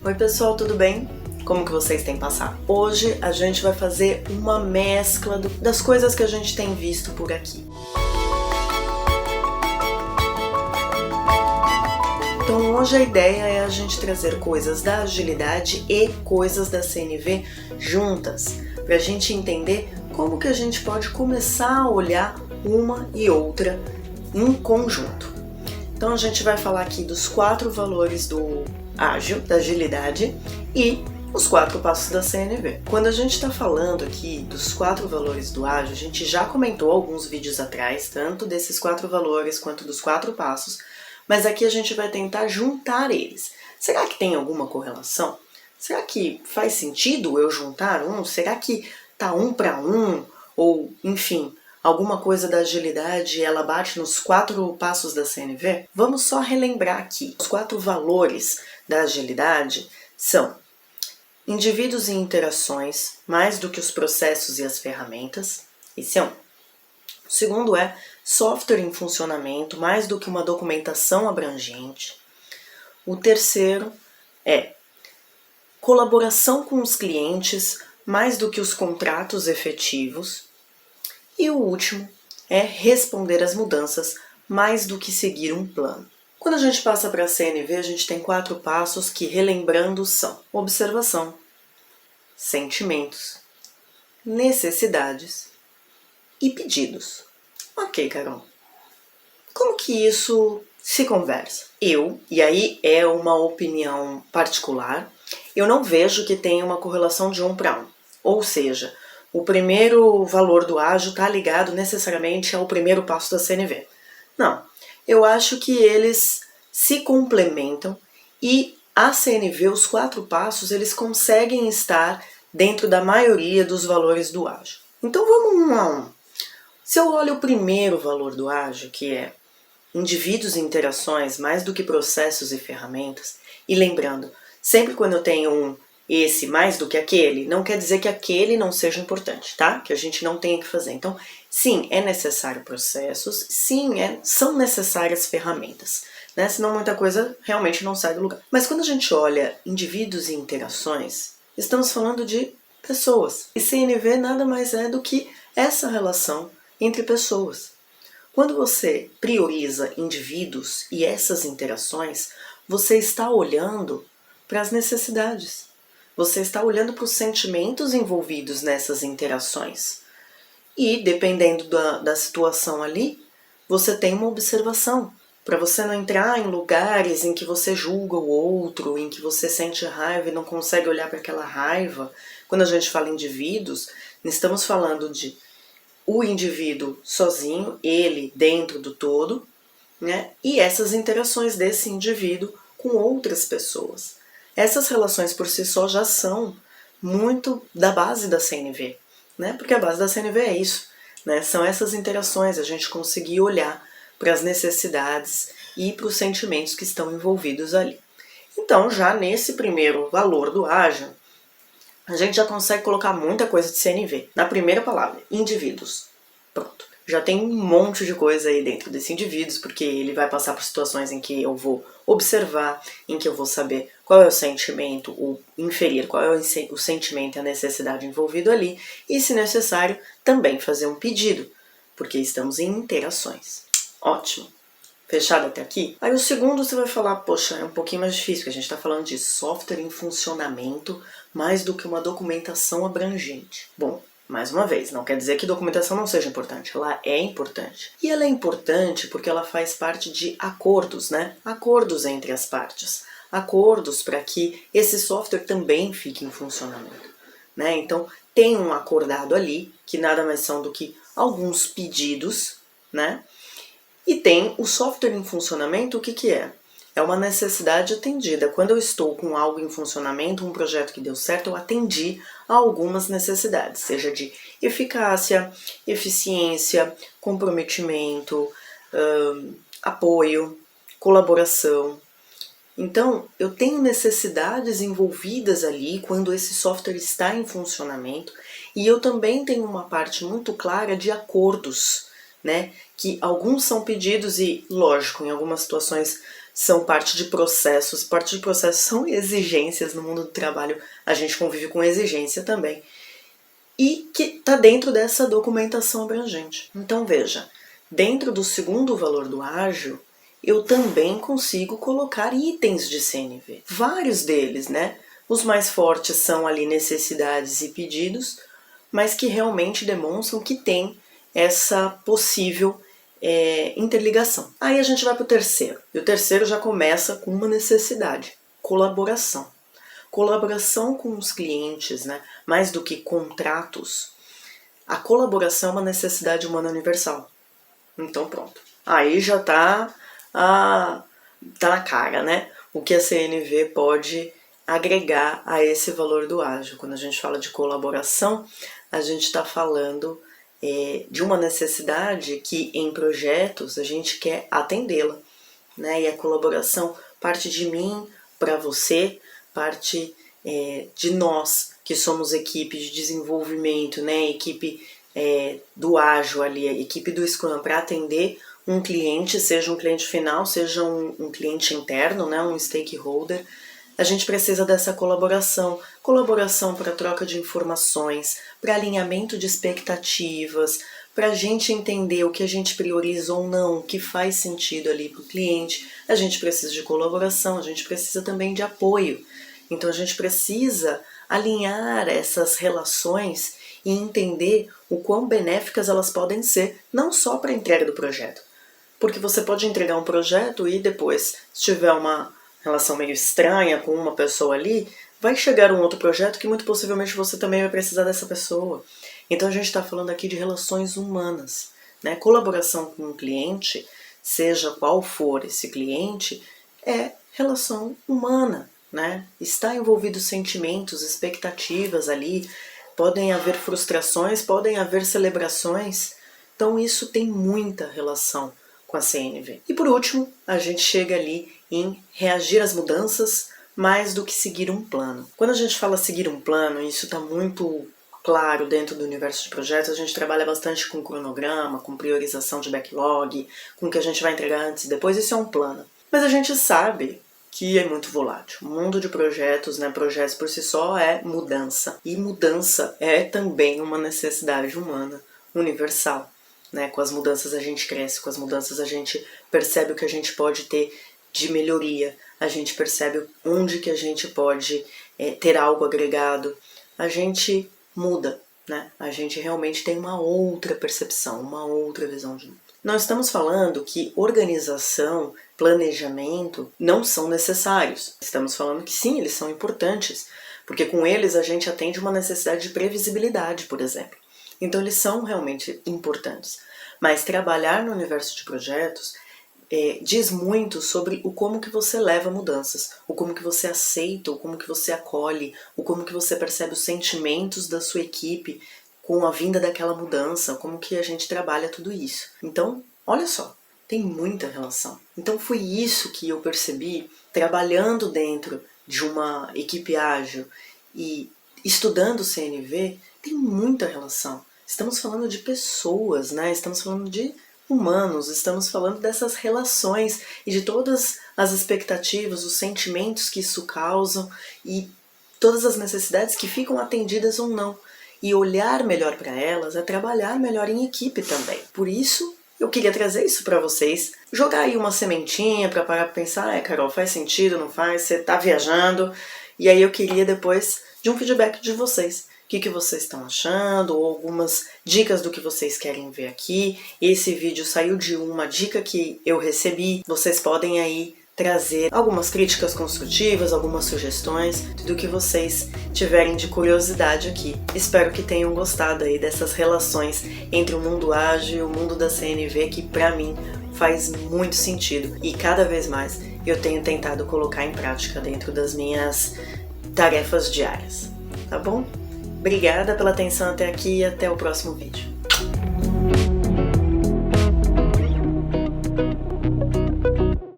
Oi pessoal, tudo bem? Como que vocês têm passado? Hoje a gente vai fazer uma mescla das coisas que a gente tem visto por aqui. Então hoje a ideia é a gente trazer coisas da agilidade e coisas da CNV juntas, para a gente entender como que a gente pode começar a olhar uma e outra em conjunto. Então a gente vai falar aqui dos 4 valores do ágil, da agilidade e os 4 passos da CNV. Quando a gente está falando aqui dos 4 valores do ágil, a gente já comentou alguns vídeos atrás, tanto desses 4 valores quanto dos 4 passos, mas aqui a gente vai tentar juntar eles. Será que tem alguma correlação? Será que faz sentido eu juntar um? Será que tá um para um? Ou, enfim, alguma coisa da agilidade ela bate nos 4 passos da CNV? Vamos só relembrar aqui. Os 4 valores da agilidade são indivíduos e interações, mais do que os processos e as ferramentas. Esse é um. O segundo é software em funcionamento, mais do que uma documentação abrangente. O terceiro é colaboração com os clientes, mais do que os contratos efetivos. E o último é responder às mudanças, mais do que seguir um plano. Quando a gente passa para a CNV, a gente tem 4 passos que, relembrando, são observação, sentimentos, necessidades e pedidos. Ok, Carol. Como que isso se conversa? E aí é uma opinião particular, eu não vejo que tenha uma correlação de 1 para 1. Ou seja, o primeiro valor do ágil está ligado necessariamente ao primeiro passo da CNV. Não, eu acho que eles se complementam e a CNV, os 4 passos, eles conseguem estar dentro da maioria dos valores do ágil. Então vamos um a um. Se eu olho o primeiro valor do ágil, que é indivíduos e interações mais do que processos e ferramentas, e lembrando, sempre quando eu tenho esse mais do que aquele, não quer dizer que aquele não seja importante, tá? Que a gente não tenha que fazer. Então, sim, é necessário processos, sim, são necessárias ferramentas, né? Senão muita coisa realmente não sai do lugar. Mas quando a gente olha indivíduos e interações, estamos falando de pessoas. E CNV nada mais é do que essa relação entre pessoas. Quando você prioriza indivíduos e essas interações, você está olhando para as necessidades. Você está olhando para os sentimentos envolvidos nessas interações. E, dependendo da situação ali, você tem uma observação. Para você não entrar em lugares em que você julga o outro, em que você sente raiva e não consegue olhar para aquela raiva. Quando a gente fala em indivíduos, estamos falando de o indivíduo sozinho, ele dentro do todo, né? E essas interações desse indivíduo com outras pessoas. Essas relações por si só já são muito da base da CNV, né? Porque a base da CNV é isso, né? São essas interações, a gente conseguir olhar para as necessidades e para os sentimentos que estão envolvidos ali. Então, já nesse primeiro valor do ágil, a gente já consegue colocar muita coisa de CNV. Na primeira palavra, indivíduos. Pronto. Já tem um monte de coisa aí dentro desse indivíduos, porque ele vai passar por situações em que eu vou observar, em que eu vou saber qual é o sentimento, ou inferir qual é o sentimento e a necessidade envolvido ali, e, se necessário, também fazer um pedido, porque estamos em interações. Ótimo. Fechado até aqui? Aí o segundo você vai falar, poxa, é um pouquinho mais difícil, porque a gente está falando de software em funcionamento mais do que uma documentação abrangente. Bom, mais uma vez, não quer dizer que documentação não seja importante, ela é importante. E ela é importante porque ela faz parte de acordos, né? Acordos entre as partes. Acordos para que esse software também fique em funcionamento, né? Então, tem um acordado ali, que nada mais são do que alguns pedidos, né? E tem o software em funcionamento, o que que é? É uma necessidade atendida. Quando eu estou com algo em funcionamento, um projeto que deu certo, eu atendi a algumas necessidades, seja de eficácia, eficiência, comprometimento, apoio, colaboração. Então, eu tenho necessidades envolvidas ali quando esse software está em funcionamento e eu também tenho uma parte muito clara de acordos, né? Que alguns são pedidos e, lógico, em algumas situações são parte de processos. Parte de processos são exigências no mundo do trabalho. A gente convive com exigência também. E que está dentro dessa documentação abrangente. Então veja, dentro do segundo valor do ágil, eu também consigo colocar itens de CNV. Vários deles, né? Os mais fortes são ali necessidades e pedidos, mas que realmente demonstram que tem essa possível interligação. Aí a gente vai para o terceiro. E o terceiro já começa com uma necessidade: colaboração. Colaboração com os clientes, né? Mais do que contratos. A colaboração é uma necessidade humana universal. Então pronto. Aí já tá na cara, né? O que a CNV pode agregar a esse valor do ágil. Quando a gente fala de colaboração, a gente está falando de uma necessidade que em projetos a gente quer atendê-la, né? E a colaboração parte de mim para você, parte de nós, que somos equipe de desenvolvimento, né? Equipe do ágil ali, a equipe do Scrum, para atender um cliente, seja um cliente final, seja um cliente interno, né? Um stakeholder. A gente precisa dessa colaboração. Colaboração para troca de informações, para alinhamento de expectativas, para a gente entender o que a gente prioriza ou não, o que faz sentido ali para o cliente. A gente precisa de colaboração, a gente precisa também de apoio. Então a gente precisa alinhar essas relações e entender o quão benéficas elas podem ser, não só para a entrega do projeto. Porque você pode entregar um projeto e depois, se tiver uma relação meio estranha com uma pessoa ali, vai chegar um outro projeto que muito possivelmente você também vai precisar dessa pessoa. Então a gente está falando aqui de relações humanas, né? Colaboração com o cliente, seja qual for esse cliente, é relação humana, né? Está envolvido sentimentos, expectativas ali, podem haver frustrações, podem haver celebrações, então isso tem muita relação com a CNV. E por último, a gente chega ali em reagir às mudanças mais do que seguir um plano. Quando a gente fala seguir um plano, isso está muito claro dentro do universo de projetos, a gente trabalha bastante com cronograma, com priorização de backlog, com o que a gente vai entregar antes e depois, isso é um plano. Mas a gente sabe que é muito volátil. O mundo de projetos, né, projetos por si só é mudança. E mudança é também uma necessidade humana universal. Né? Com as mudanças a gente cresce, com as mudanças a gente percebe o que a gente pode ter de melhoria, a gente percebe onde que a gente pode ter algo agregado, a gente muda, né? A gente realmente tem uma outra percepção, uma outra visão de mundo. Nós estamos falando que organização, planejamento não são necessários. Estamos falando que sim, eles são importantes, porque com eles a gente atende uma necessidade de previsibilidade, por exemplo. Então eles são realmente importantes. Mas trabalhar no universo de projetos diz muito sobre o como que você leva mudanças, o como que você aceita, o como que você acolhe, o como que você percebe os sentimentos da sua equipe com a vinda daquela mudança, como que a gente trabalha tudo isso. Então, olha só, tem muita relação. Então foi isso que eu percebi trabalhando dentro de uma equipe ágil e estudando CNV, tem muita relação. Estamos falando de pessoas, né? Estamos falando de humanos, estamos falando dessas relações e de todas as expectativas, os sentimentos que isso causa e todas as necessidades que ficam atendidas ou não. E olhar melhor para elas é trabalhar melhor em equipe também. Por isso, eu queria trazer isso para vocês, jogar aí uma sementinha para parar para pensar, Carol, faz sentido, não faz? Você tá viajando? E aí eu queria depois de um feedback de vocês. O que vocês estão achando, ou algumas dicas do que vocês querem ver aqui. Esse vídeo saiu de uma dica que eu recebi. Vocês podem aí trazer algumas críticas construtivas, algumas sugestões, do que vocês tiverem de curiosidade aqui. Espero que tenham gostado aí dessas relações entre o mundo ágil e o mundo da CNV, que pra mim faz muito sentido. E cada vez mais eu tenho tentado colocar em prática dentro das minhas tarefas diárias. Tá bom? Obrigada pela atenção até aqui e até o próximo vídeo.